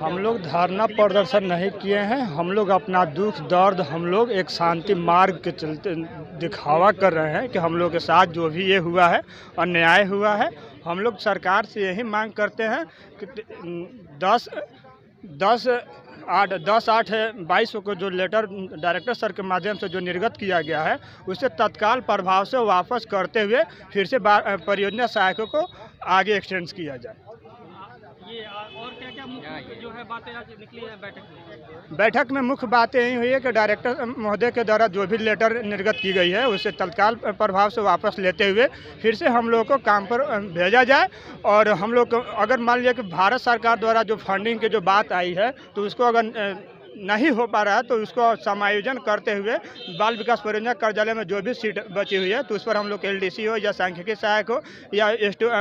हम लोग धरना प्रदर्शन नहीं किए हैं। हम लोग अपना दुख दर्द हम लोग एक शांति मार्ग के चलते दिखावा कर रहे हैं कि हम लोग के साथ जो भी ये हुआ है अन्याय हुआ है। हम लोग सरकार से यही मांग करते हैं कि 10/8/22 को जो लेटर डायरेक्टर सर के माध्यम से जो निर्गत किया गया है उसे तत्काल प्रभाव से वापस करते हुए फिर से परियोजना सहायकों को आगे एक्सटेंड किया जाए। ये और क्या-क्या मुख्य जो है बातें आज निकली है बैठक में मुख्य बातें यही हुई है कि डायरेक्टर महोदय के द्वारा जो भी लेटर निर्गत की गई है उसे तत्काल प्रभाव से वापस लेते हुए फिर से हम लोग को काम पर भेजा जाए। और हम लोग को अगर मान लिया कि भारत सरकार द्वारा जो फंडिंग की जो बात आई है तो उसको अगर नहीं हो पा रहा है तो उसको समायोजन करते हुए बाल विकास परियोजना कार्यालय में जो भी सीट बची हुई है तो उस पर हम लोग एलडीसी हो या सांख्यिकी सहायक हो या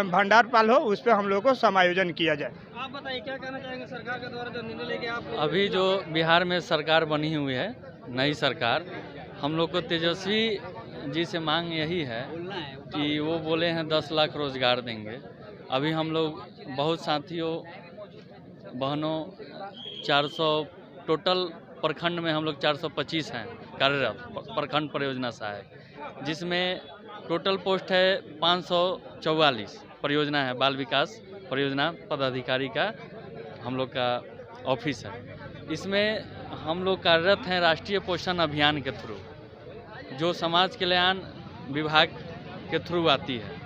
भंडारपाल हो उस पर हम लोग को समायोजन किया जाए। आप बताइए क्या कहना चाहेंगे सरकार के द्वारा जो निर्णय लेके आप अभी जो बिहार में सरकार बनी हुई है नई सरकार, हम लोग को तेजस्वी जी से मांग यही है कि वो बोले हैं 10 लाख रोजगार देंगे। अभी हम लोग बहुत साथियों बहनों 400 टोटल प्रखंड में हम लोग 425 हैं कार्यरत प्रखंड परियोजना सहायक, जिसमें टोटल पोस्ट है 544 परियोजना है। बाल विकास परियोजना पदाधिकारी का हम लोग का ऑफिस है। इसमें हम लोग कार्यरत हैं राष्ट्रीय पोषण अभियान के थ्रू, जो समाज कल्याण विभाग के थ्रू आती है।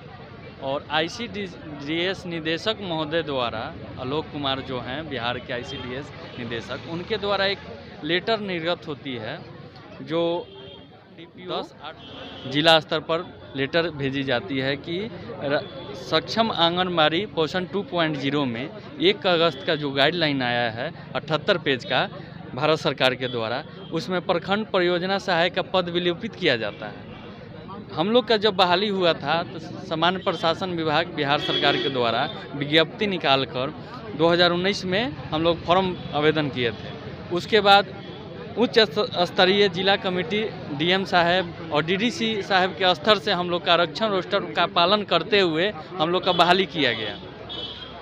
और ICDS निदेशक महोदय द्वारा, आलोक कुमार जो हैं बिहार के ICDS निदेशक, उनके द्वारा एक लेटर निर्गत होती है जो 10/8 जिला स्तर पर लेटर भेजी जाती है कि सक्षम आंगनबाड़ी पोषण 2.0 में 1 अगस्त का जो गाइडलाइन आया है 78 पेज का भारत सरकार के द्वारा, उसमें प्रखंड परियोजना सहायक का पद विलोपित किया जाता है। हम लोग का जब बहाली हुआ था तो सामान्य प्रशासन विभाग बिहार सरकार के द्वारा विज्ञप्ति निकालकर 2019 में हम लोग फॉर्म आवेदन किए थे। उसके बाद उच्च स्तरीय जिला कमेटी DM साहब और DDC साहब के स्तर से हम लोग का आरक्षण रोस्टर का पालन करते हुए हम लोग का बहाली किया गया।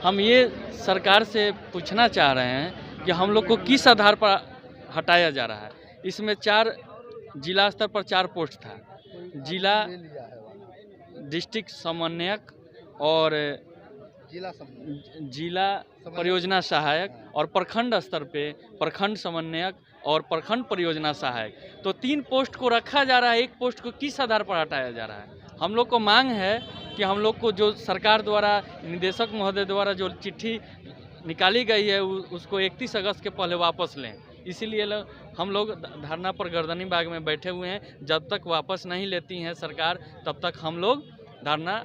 हम ये सरकार से पूछना चाह रहे हैं कि हम लोग को किस आधार पर हटाया जा रहा है। इसमें 4 जिला स्तर पर 4 पोस्ट था, जिला डिस्ट्रिक्ट समन्वयक और जिला परियोजना सहायक और प्रखंड स्तर पे प्रखंड समन्वयक और प्रखंड परियोजना सहायक। तो 3 पोस्ट को रखा जा रहा है, 1 पोस्ट को किस आधार पर हटाया जा रहा है। हम लोग को मांग है कि हम लोग को जो सरकार द्वारा निदेशक महोदय द्वारा जो चिट्ठी निकाली गई है उसको 31 अगस्त के पहले वापस लें। इसीलिए हम लोग धरना पर गर्दनी बाग में बैठे हुए हैं। जब तक वापस नहीं लेती हैं सरकार तब तक हम लोग धरना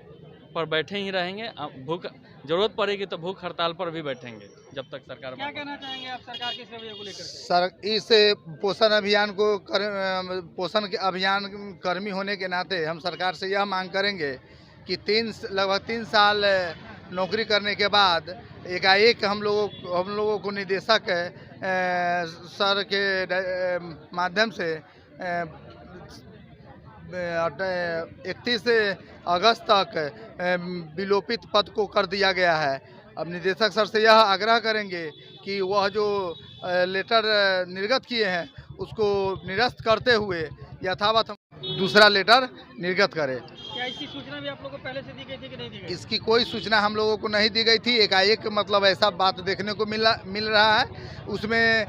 पर बैठे ही रहेंगे। भूख जरूरत पड़ेगी तो भूख हड़ताल पर भी बैठेंगे जब तक सरकार। क्या कहना चाहेंगे आप सरकार के इस रवैये को लेकर? सर, इस पोषण अभियान को पोषण के अभियान कर्मी होने के नाते हम सरकार से यह मांग करेंगे कि लगभग 3 साल नौकरी करने के बाद एकाएक हम लोगों को निदेशक सर के माध्यम से 31 अगस्त तक विलोपित पद को कर दिया गया है। अब निदेशक सर से यह आग्रह करेंगे कि वह जो लेटर निर्गत किए हैं उसको निरस्त करते हुए यथावत दूसरा लेटर निर्गत करें। क्या इसकी सूचना भी आप लोगों को पहले से दी गई थी कि नहीं दी गई? इसकी कोई सूचना हम लोगों को नहीं दी गई थी। एकाएक मतलब ऐसा बात देखने को मिल रहा है। उसमें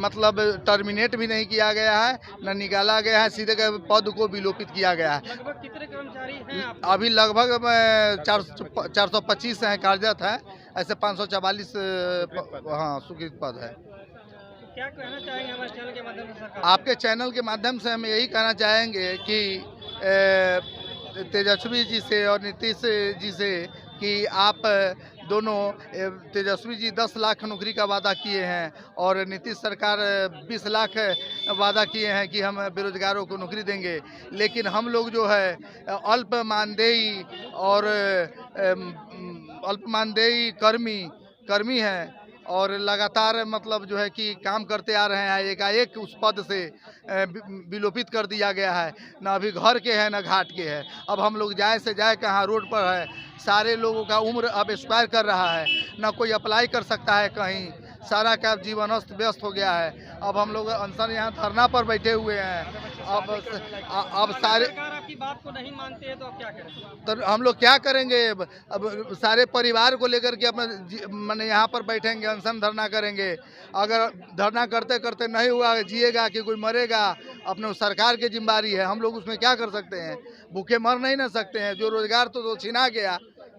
मतलब टर्मिनेट भी नहीं किया गया है, न निकाला गया है, सीधे पद को विलोपित किया गया है। लगभग कितने कर्मचारी हैं आप? अभी लगभग 425 हैं कार्यरत हैं, ऐसे 544 हाँ स्वीकृत पद है। क्या कहना चाहेंगे हमारे चैनल के माध्यम से सरकार? आपके चैनल के माध्यम से हम यही कहना चाहेंगे कि तेजस्वी जी से और नीतीश जी से कि आप दोनों, तेजस्वी जी 10 लाख नौकरी का वादा किए हैं और नीतीश सरकार 20 लाख वादा किए हैं कि हम बेरोजगारों को नौकरी देंगे। लेकिन हम लोग जो है अल्प मानदेय और अल्प मानदेय कर्मी हैं और लगातार मतलब जो है कि काम करते आ रहे हैं। एकाएक उस पद से विलोपित कर दिया गया है। न अभी घर के हैं न घाट के हैं। अब हम लोग जाए से जाए कहाँ, रोड पर है। सारे लोगों का उम्र अब एक्सपायर कर रहा है, न कोई अप्लाई कर सकता है कहीं। सारा का जीवन अस्त व्यस्त हो गया है। अब हम लोग अनशन यहाँ धरना पर बैठे हुए हैं। अब सारे सरकार आपकी बात को नहीं मानती है तो आप क्या करें? तो हम लोग क्या करेंगे? अब सारे परिवार को लेकर के अपने माने यहाँ पर बैठेंगे, अनशन धरना करेंगे। अगर धरना करते करते नहीं हुआ, जिएगा कि कोई मरेगा, अपने सरकार की जिम्मेदारी है। हम लोग उसमें क्या कर सकते हैं? भूखे मर नहीं ना सकते हैं। जो रोजगार तो छीना गया,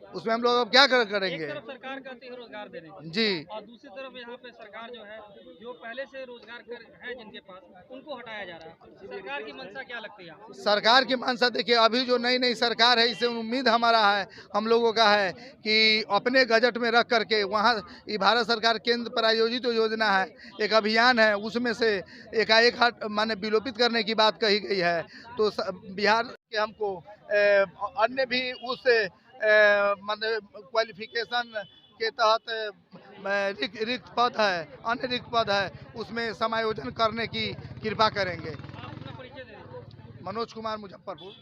उसमें हम लोग अब क्या करेंगे? एक तरफ सरकार कहती है रोजगार देने की, जी, और दूसरी तरफ यहाँ पे सरकार जो है, जो पहले से रोजगार है जिनके पास, उनको हटाया जा रहा है। सरकार की मंशा क्या लगती है आपको? सरकार की मंशा देखिए, अभी जो नई नई सरकार है, इससे उम्मीद हमारा है, हम लोगों का है कि अपने बजट में रख करके वहाँ ये भारत सरकार केंद्र प्रायोजित जो योजना है, एक अभियान है, उसमें से एकाएक माने विलोपित करने की बात कही गई है। तो बिहार के हमको अन्य भी उस माने क्वालिफिकेशन के तहत रिक्त पद है, अन्य रिक्त पद है, उसमें समायोजन करने की कृपा करेंगे। आप अपना परिचय दे दीजिए। मनोज कुमार, मुजफ्फरपुर।